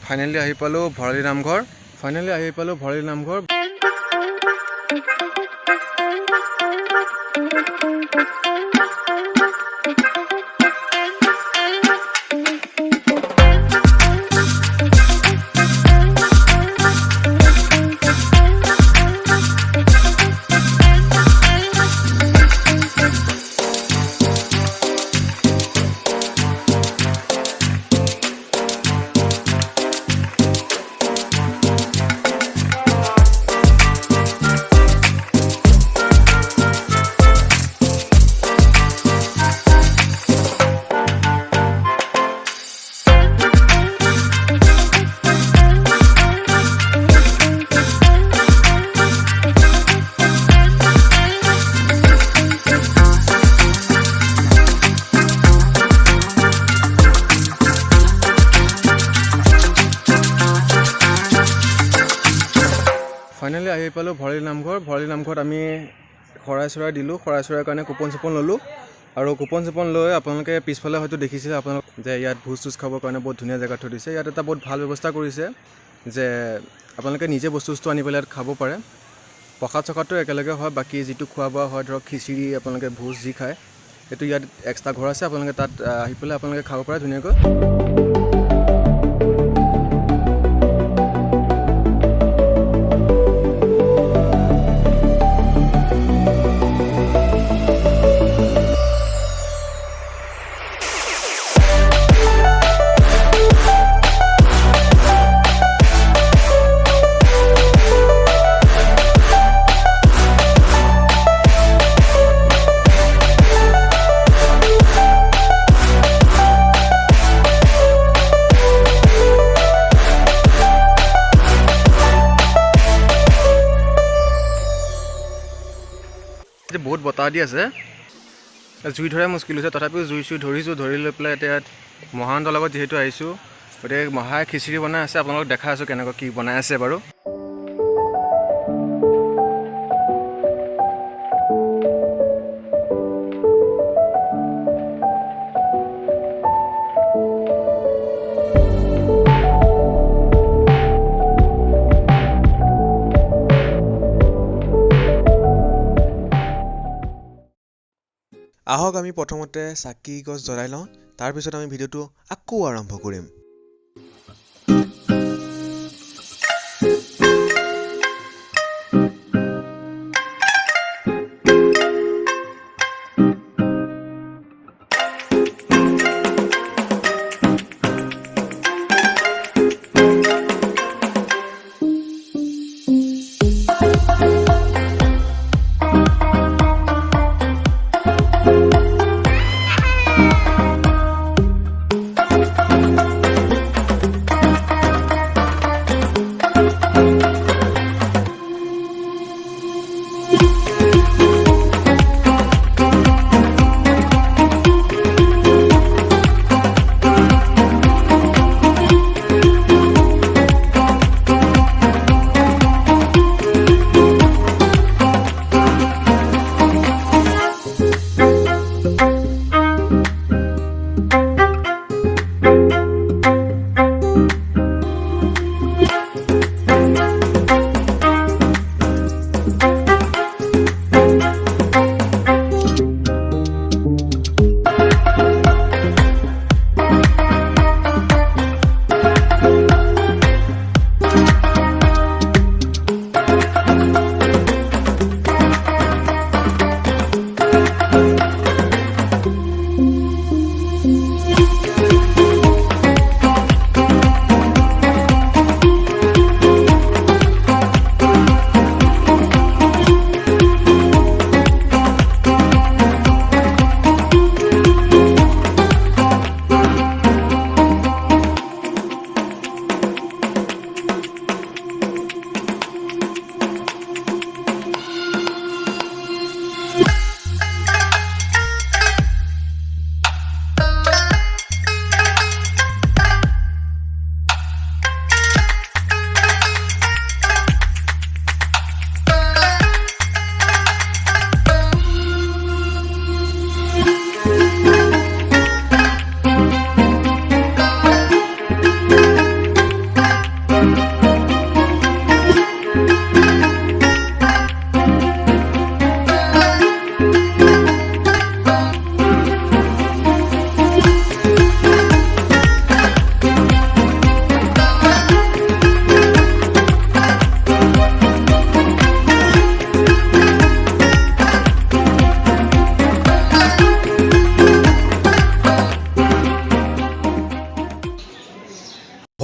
Finally আহি পালোঁ ভৰালী নামঘৰ। Finally আহি পালোঁ ভৰালী নামঘৰত আমি শৰাই দিলোঁ। শৰাইৰ কাৰণে কুপন ল'লোঁ আৰু কুপন লৈ আপোনালোকে পিছফালে হয়তো দেখিছিলে আপোনালোক যে ইয়াত ভোজ চোজ খাবৰ কাৰণে বহুত ধুনীয়া জেগা থৈ দিছে। ইয়াত এটা বহুত ভাল ব্যৱস্থা কৰিছে যে আপোনালোকে নিজে বস্তু আনি পেলাই ইয়াত খাব পাৰে। প্ৰসাদ চসাদটো একেলগে হয়, বাকী যিটো খোৱা বোৱা হয় ধৰক খিচিৰি আপোনালোকে ভোজ যি খায় সেইটো ইয়াত এক্সট্ৰা ঘৰ আছে, আপোনালোকে তাত আহি পেলাই আপোনালোকে খাব পাৰে ধুনীয়াকৈ। বহুত বতাহ দি আছে, জুই ধৰা মুস্কিল হৈছে, তথাপিও জুই ধৰিছোঁ। ধৰি লৈ পেলাই এতিয়া মহান্তৰ লগত যিহেতু আহিছোঁ, গতিকে মহাই খিচিৰি বনাই আছে। আপোনালোকক দেখাই আছোঁ কেনেকুৱা কি বনাই আছে বাৰু। আহক আমি প্ৰথমতে চাকি গছ জ্বলাই লওঁ, তাৰপিছত আমি ভিডিঅ'টো আকৌ আৰম্ভ কৰিম।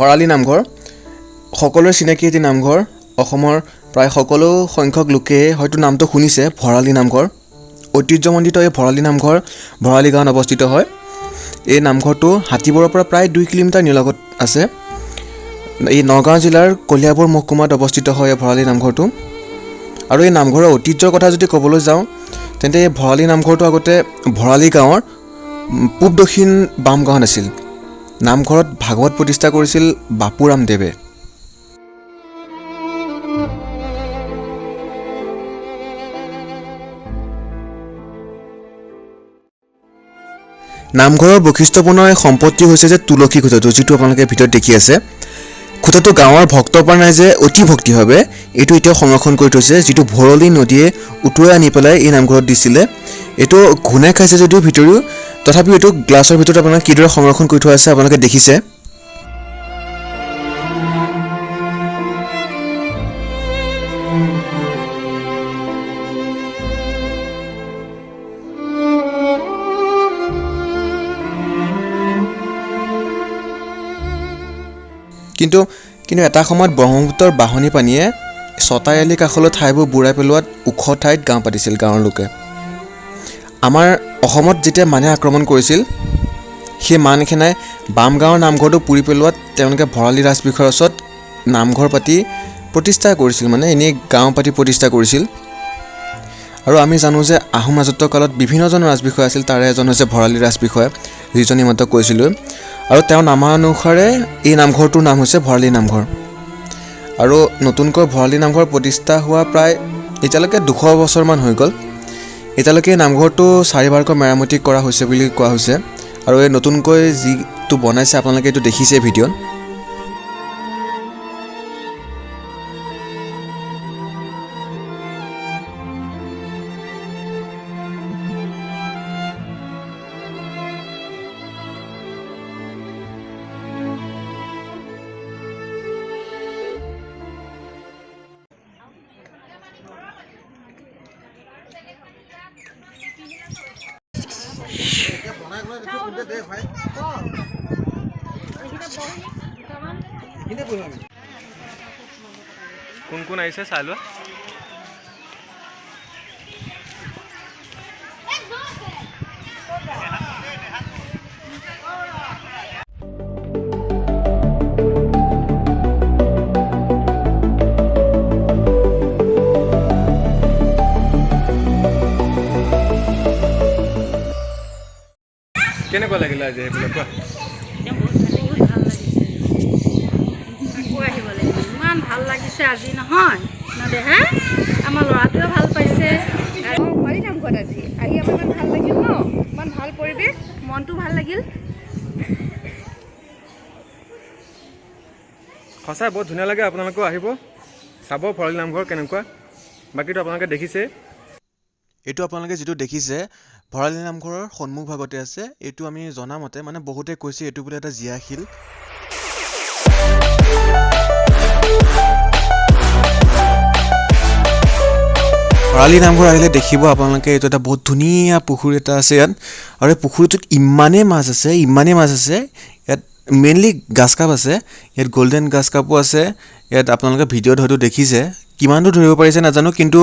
ভৰালী নামঘৰ সকলোৰে চিনাকি এটি নামঘৰ অসমৰ প্ৰায় সকলো সংখ্যক লোকে হয়তো নামটো শুনিছে ভৰালী নামঘৰ ঐতিহ্যমণ্ডিত এই ভৰালী নামঘৰ ভৰালী গাঁৱত অৱস্থিত হয় এই নামঘৰটো হাতীবৰৰ পৰা প্ৰায় 2 কিলোমিটাৰ নিলগত আছে এই নগাঁও জিলাৰ কলিয়াবৰ মহকুমাত অৱস্থিত হয় ভৰালী নামঘৰটো আৰু এই নামঘৰৰ ঐতিহ্যৰ কথা যদি ক'বলৈ যাওঁ তেন্তে এই ভৰালী নামঘৰটো আগতে ভৰালী গাঁৱৰ পূব দক্ষিণ বাম গাঁৱত আছিল নামঘৰত ভাগৱত প্ৰতিষ্ঠা কৰিছিল বাপুৰাম দেৱে নামঘৰৰ বৈশিষ্ট্যপূৰ্ণ সম্পত্তি হৈছে যে তুলসী খুঁটাটো যিটো আপোনালোকে ভিতৰত দেখি আছে খুঁটাটো গাঁৱৰ ভক্তপ্ৰাণ ৰাইজে অতি ভক্তিভাৱে এইটো এতিয়াও সংৰক্ষণ কৰি থৈছে যিটো ভৰলী নদীয়ে উটুৱাই আনি পেলাই এই নামঘৰত দিছিলে এইটো ঘূণে খাইছে যদিও ভিতৰিও তথাপিও এইটো গ্লাছৰ ভিতৰত আপোনালোকে কিদৰে সংৰক্ষণ কৰি থোৱা আছে আপোনালোকে দেখিছে কিন্তু এটা সময়ত ব্ৰহ্মপুত্ৰৰ বাঢ়নী পানীয়ে ছটাইআলি কাষলৈ ঠাইবোৰ বুৰাই পেলোৱাত ওখ ঠাইত গাঁও পাতিছিল গাঁৱৰ লোকে আমাৰ অসমত যেতিয়া মানে আক্ৰমণ কৰিছিল সেই মানখেনাই বাম গাঁৱৰ নামঘৰটো পুৰি পেলোৱাত তেওঁলোকে ভৰালী ৰাজবিষয়ৰ ওচৰত নামঘৰ পাতি প্ৰতিষ্ঠা কৰিছিল মানে এনেই গাঁও পাতি প্ৰতিষ্ঠা কৰিছিল আৰু আমি জানো যে আহোম ৰাজত্ব কালত বিভিন্নজন ৰাজবিষয় আছিল তাৰে এজন হৈছে ভৰালী ৰাজবিষয় যিজন ইমাত্ৰ কৈছিলোঁ আৰু তেওঁৰ নামানুসাৰে এই নামঘৰটোৰ নাম হৈছে ভৰালী নামঘৰ আৰু নতুনকৈ ভৰালী নামঘৰ প্ৰতিষ্ঠা হোৱা প্ৰায় এতিয়ালৈকে 200 বছৰমান হৈ গ'ল এতিয়ালৈকে নামঘৰটো 4বাৰকৈ মেৰামতি কৰা হৈছে বুলি কোৱা হৈছে আৰু এই নতুনকৈ যিটো বনাইছে আপোনালোকে এইটো দেখিছে ভিডিঅ'ত কোন কোন আহিছে চাই লোৱা কেনেকুৱা লাগিলে আজি সেইবিলাক কোৱা ইমান ভাল লাগিছে আজি নহয় নদেহা আমাৰ ল'ৰাটোৱে ভাল পাইছে ভৰালী নামঘৰত আজি আহি আমাৰ ইমান ভাল লাগিল ন ইমান ভাল পৰিৱেশ মনটো ভাল লাগিল সঁচাই বহুত ধুনীয়া লাগে আপোনালোকেও আহিব চাব ভৰালী নামঘৰ কেনেকুৱা বাকীটো আপোনালোকে দেখিছে এইটো আপোনালোকে যিটো দেখিছে ভৰালী নামঘৰৰ সন্মুখ ভাগতে আছে এইটো আমি জনামতে মানে বহুতে কৈছে এইটো বোলে এটা জীয়াশিল ভৰালী নামঘৰ আহিলে দেখিব আপোনালোকে এইটো এটা বহুত ধুনীয়া পুখুৰী এটা আছে ইয়াত আৰু এই পুখুৰীটোত ইমানেই মাছ আছে ইয়াত মেইনলি গাছ কাপ আছে ইয়াত গল্ডেন গাছ কাপো আছে ইয়াত আপোনালোকে ভিডিঅ'ত হয়তো দেখিছে কিমান দূৰ ধৰিব পাৰিছে নাজানো কিন্তু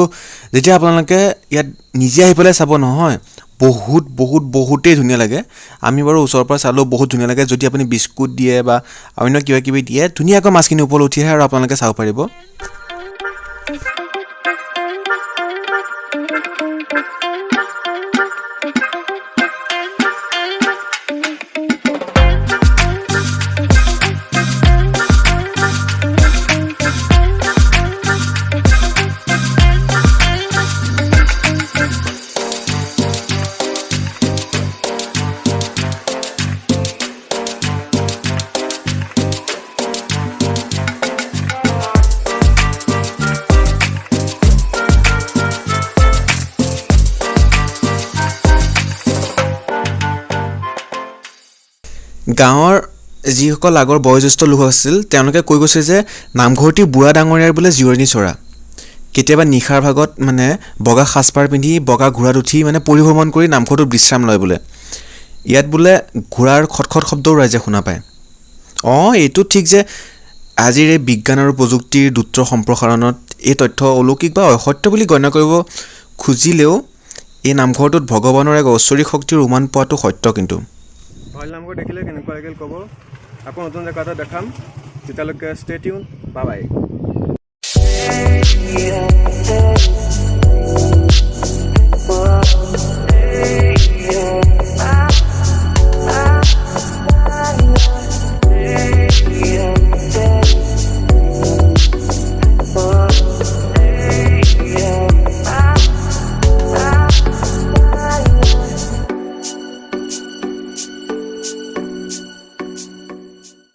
যেতিয়া আপোনালোকে ইয়াত নিজে আহি পেলাই চাব নহয় বহুতেই ধুনীয়া লাগে আমি বাৰু ওচৰৰ পৰা চালেও বহুত ধুনীয়া লাগে যদি আপুনি বিস্কুট দিয়ে বা অন্য কিবা কিবি দিয়ে ধুনীয়াকৈ মাছখিনি ওপৰলৈ উঠি আহে আৰু আপোনালোকে চাব পাৰিব গাঁৱৰ যিসকল আগৰ বয়োজ্যেষ্ঠ লোক আছিল তেওঁলোকে কৈ গৈছে যে নামঘৰটি বুঢ়া ডাঙৰীয়াৰ বোলে জিৰণি চৰা কেতিয়াবা নিশাৰ ভাগত মানে বগা সাজপাৰ পিন্ধি বগা ঘোঁৰাত উঠি মানে পৰিভ্ৰমণ কৰি নামঘৰটোত বিশ্ৰাম লয় বোলে ইয়াত বোলে ঘোঁৰাৰ খটখট শব্দও ৰাইজে শুনা পায় অঁ, এইটো ঠিক যে আজিৰ এই বিজ্ঞান আৰু প্ৰযুক্তিৰ দ্ৰুত সম্প্ৰসাৰণত এই তথ্য অলৌকিক বা অসত্য বুলি গণ্য কৰিব খুজিলেও এই নামঘৰটোত ভগৱানৰ এক ঐশ্বৰিক শক্তিৰ উমান পোৱাটো সত্য। কিন্তু ভৰালি নামঘৰ দেখিলে কেনেকুৱা লাগিল ক'ব। আকৌ নতুন জেগা এটা দেখাম, তেতিয়ালৈকে ষ্টে টিউন, বাই বাই।